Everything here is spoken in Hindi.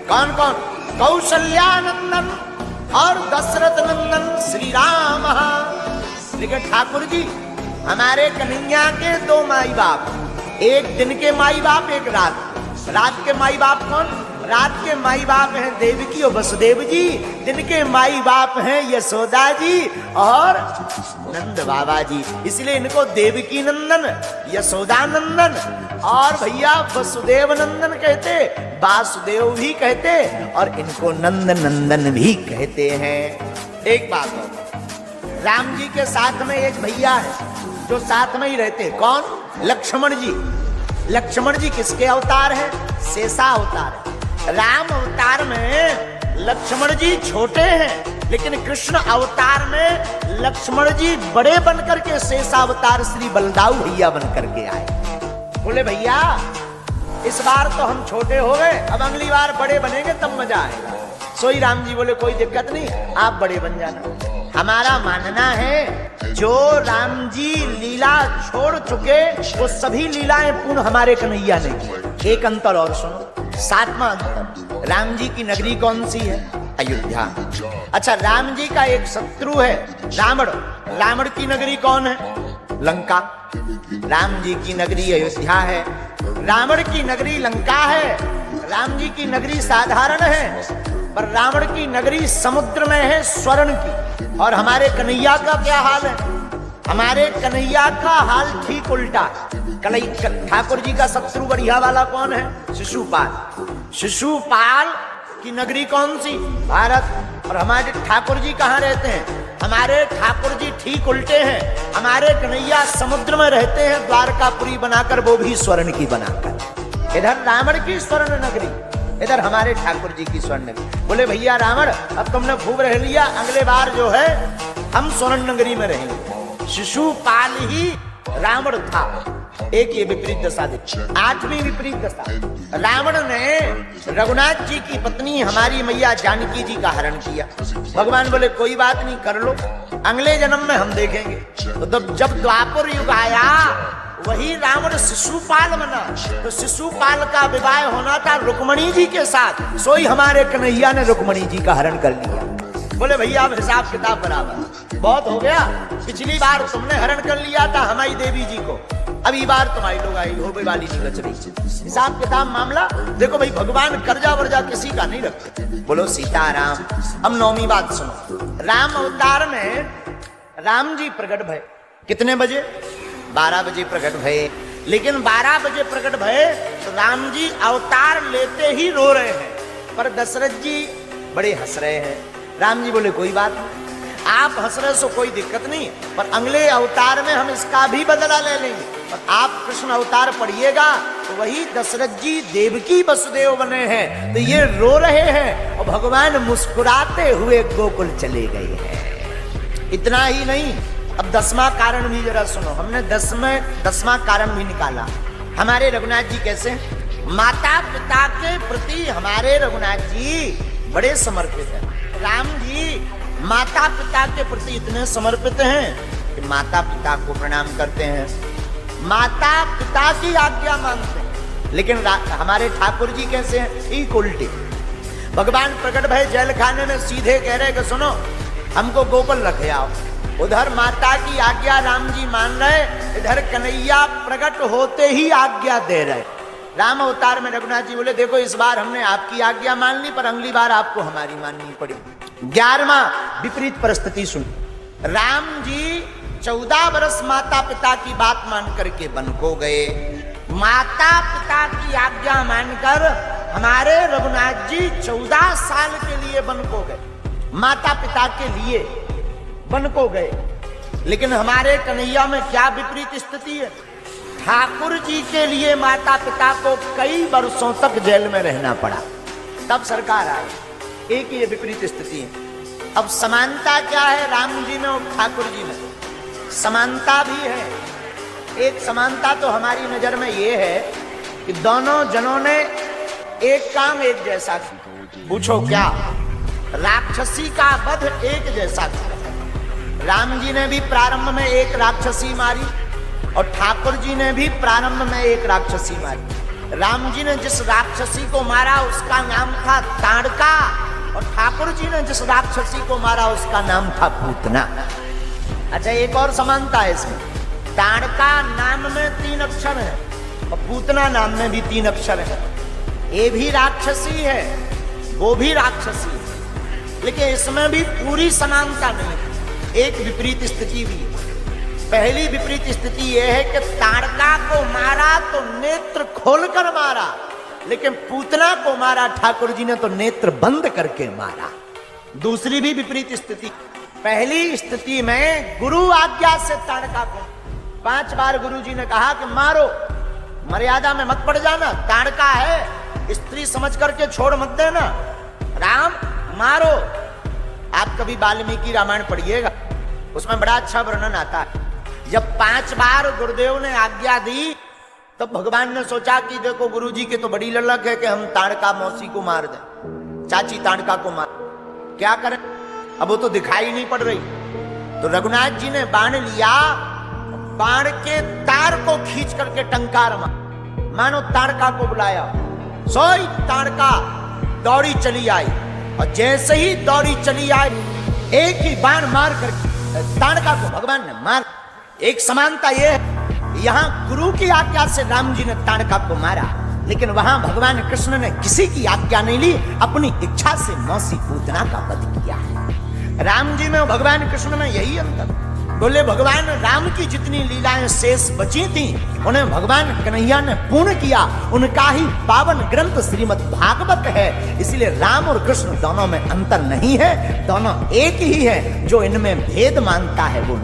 कौन कौन? कौशल्यानंदन और दशरथ नंदन श्री राम। लेकिन ठाकुर जी हमारे कन्हैया के दो माई बाप, एक दिन के माई बाप, एक रात के माई बाप। कौन? रात के माई बाप हैं देवकी और वसुदेव जी, दिन के माई बाप हैं यशोदा जी और नंद बाबा जी। इसलिए इनको देवकी नंदन, यशोदा नंदन और भैया वसुदेव नंदन कहते, वासुदेव भी कहते और इनको नंद नंदन भी कहते हैं। एक बात हो, राम जी के साथ में एक भैया है जो साथ में ही रहते। कौन? लक्ष्मण जी। लक्ष्मण जी किसके अवतार है? शेषा अवतार है। राम अवतार में लक्ष्मण जी छोटे हैं, लेकिन कृष्ण अवतार में लक्ष्मण जी बड़े बनकर के शेषावतार श्री बलदाऊ भैया बनकर के आए। बोले भैया इस बार तो हम छोटे हो गए, अब अगली बार बड़े बनेंगे तब मजा आएगा। सोई राम जी बोले कोई दिक्कत नहीं, आप बड़े बन जाना। हमारा मानना है जो राम जी लीला छोड़ चुके वो सभी लीलाएं पूर्ण हमारे कन्हैया ने की। एक अंतर और सुनो, सातवां अंतर, राम जी की नगरी कौन सी है? अयोध्या। अच्छा, राम जी का एक शत्रु है रावण। रावण की नगरी कौन है? लंका। राम जी की नगरी अयोध्या है, रावण की नगरी लंका है। राम जी की नगरी साधारण है, पर रावण की नगरी समुद्र में है स्वर्ण की। और हमारे कन्हैया का क्या हाल है? हमारे कन्हैया का हाल ठीक उल्टा। ठाकुर जी का शत्रु बढ़िया वाला कौन है? शिशुपाल। शिशुपाल की नगरी कौन सी? भारत। और हमारे ठाकुर जी कहाँ रहते हैं? हमारे ठाकुर जी ठीक उल्टे हैं। हमारे कन्हैया समुद्र में रहते हैं द्वारकापुरी बनाकर, वो भी स्वर्ण की बनाकर। इधर रावण की स्वर्ण नगरी, इधर हमारे ठाकुर जी की स्वर्ण नगरी। बोले भैया रावण अब तुमने खूब रह लिया, अगले बार जो है हम स्वर्ण नगरी में रहेंगे। शिशुपाल ही रावण था। एक ये विपरीत दशा देखी। आठवीं विपरीत दशा, रावण ने रघुनाथ जी की पत्नी हमारी मैया जानकी जी का हरण किया। भगवान बोले कोई बात नहीं, कर लो, अगले जन्म में हम देखेंगे। तो जब द्वापर युग आया वही रावण शिशुपाल बना। तो शिशुपाल का विवाह होना था रुक्मणी जी के साथ, सोई हमारे कन्हैया ने रुक्मणी जी का हरण कर लिया। बोले भैया अब हिसाब किताब बराबर, बहुत हो गया। पिछली बार तुमने हरण कर लिया था हमारी देवी जी को, अभी बार तुम्हारी लोग आई हो वाली नहीं बच रही। हिसाब किताब मामला देखो भाई, भगवान कर्जा वर्जा किसी का नहीं रखते। बोलो सीताराम। अब नौवीं बात सुनो, राम अवतार में राम जी प्रकट भय कितने बजे? 12 बजे प्रकट भय। लेकिन 12 बजे प्रकट भय तो राम जी अवतार लेते ही रो रहे हैं, पर दशरथ जी बड़े हंस रहे हैं। राम जी बोले कोई बात नहीं, आप हंस रहे सो कोई दिक्कत नहीं, पर अगले अवतार में हम इसका भी बदला ले लेंगे। पर आप कृष्ण अवतार पढ़िएगा तो वही दशरथ जी देवकी वसुदेव बने हैं, तो ये रो रहे हैं और भगवान मुस्कुराते हुए गोकुल चले गए हैं। इतना ही नहीं, अब 10वां कारण भी जरा सुनो। हमने 10वां कारण भी निकाला। हमारे रघुनाथ जी कैसे? माता पिता के प्रति हमारे रघुनाथ जी बड़े समर्पित हैं। राम जी माता पिता के प्रति इतने समर्पित हैं कि माता पिता को प्रणाम करते हैं, माता पिता की आज्ञा मानते हैं। लेकिन हमारे ठाकुर जी कैसे हैं? ठीक उल्टे। भगवान प्रकट भय जेल खाने में सीधे कह रहे कि सुनो हमको गोकुल रखे आओ। उधर माता की आज्ञा राम जी मान रहे, इधर कन्हैया प्रकट होते ही आज्ञा दे रहे। राम अवतार में रघुनाथ जी बोले देखो इस बार हमने आपकी आज्ञा मान ली, पर अगली बार आपको हमारी माननी पड़ी। 11वां विपरीत परिस्थिति सुन। राम जी 14 वर्ष माता पिता की बात मान करके वन को गए। माता पिता की आज्ञा मानकर हमारे रघुनाथ जी 14 साल के लिए वन को गए, माता पिता के लिए वन को गए। लेकिन हमारे कन्हैया में क्या विपरीत स्थिति है? ठाकुर जी के लिए माता पिता को कई वर्षों तक जेल में रहना पड़ा, तब सरकार आई। एक ये विपरीत स्थिति है। अब समानता क्या है राम जी में और ठाकुर जी में? समानता भी है। एक समानता तो हमारी नजर में ये है कि दोनों जनों ने एक काम एक जैसा किया। पूछो क्या? राक्षसी का वध एक जैसा किया। राम जी ने भी प्रारंभ में एक राक्षसी मारी और ठाकुर जी ने भी प्रारंभ में एक राक्षसी मारी। राम जी ने जिस राक्षसी को मारा उसका नाम था ताड़का, और ठाकुर जी ने जिस राक्षसी को मारा उसका नाम था पूतना। अच्छा, एक और समानता है इसमें, ताड़का नाम में 3 अक्षर है और पूतना नाम में भी 3 अक्षर है। ये भी राक्षसी है, वो भी राक्षसी है, लेकिन इसमें भी पूरी समानता नहीं, एक विपरीत स्थिति भी है। पहली विपरीत स्थिति यह है कि ताड़का को मारा तो नेत्र खोलकर मारा, लेकिन पूतना को मारा ठाकुर जी ने तो नेत्र बंद करके मारा। दूसरी भी विपरीत स्थिति, पहली स्थिति में गुरु आज्ञा से ताड़का को 5 बार गुरु जी ने कहा कि मारो, मर्यादा में मत पड़ जाना, ताड़का है, स्त्री समझ करके छोड़ मत देना, राम मारो। आप कभी वाल्मीकि रामायण पढ़िएगा, उसमें बड़ा अच्छा वर्णन आता है। जब 5 बार गुरुदेव ने आज्ञा दी तो भगवान ने सोचा कि देखो गुरुजी की तो बड़ी ललक है कि हम ताड़का मौसी को मार दें, चाची ताड़का को मार, क्या करें, अब वो तो दिखाई नहीं पड़ रही। तो रघुनाथ जी ने बाण लिया, बाण के तार को खींच करके टंकार मानो ताड़का को बुलाया, सोई ताड़का दौड़ी चली आई, और जैसे ही दौड़ी चली आई एक ही बाण मार करके ताड़का को भगवान ने मार। एक समानता यह है, यहां गुरु की आज्ञा से राम जी ने ताड़का को मारा, लेकिन वहां भगवान कृष्ण ने किसी की आज्ञा नहीं ली, अपनी इच्छा से मौसी पूतना का वध किया है। राम जी में भगवान कृष्ण में यही अंतर। बोले भगवान राम की जितनी लीलाएं शेष बची थी उन्हें भगवान कन्हैया ने पूर्ण किया, उनका ही पावन ग्रंथ श्रीमद् भागवत है। इसलिए राम और कृष्ण दोनों में अंतर नहीं है, दोनों एक ही है। जो इनमें भेद मानता है वो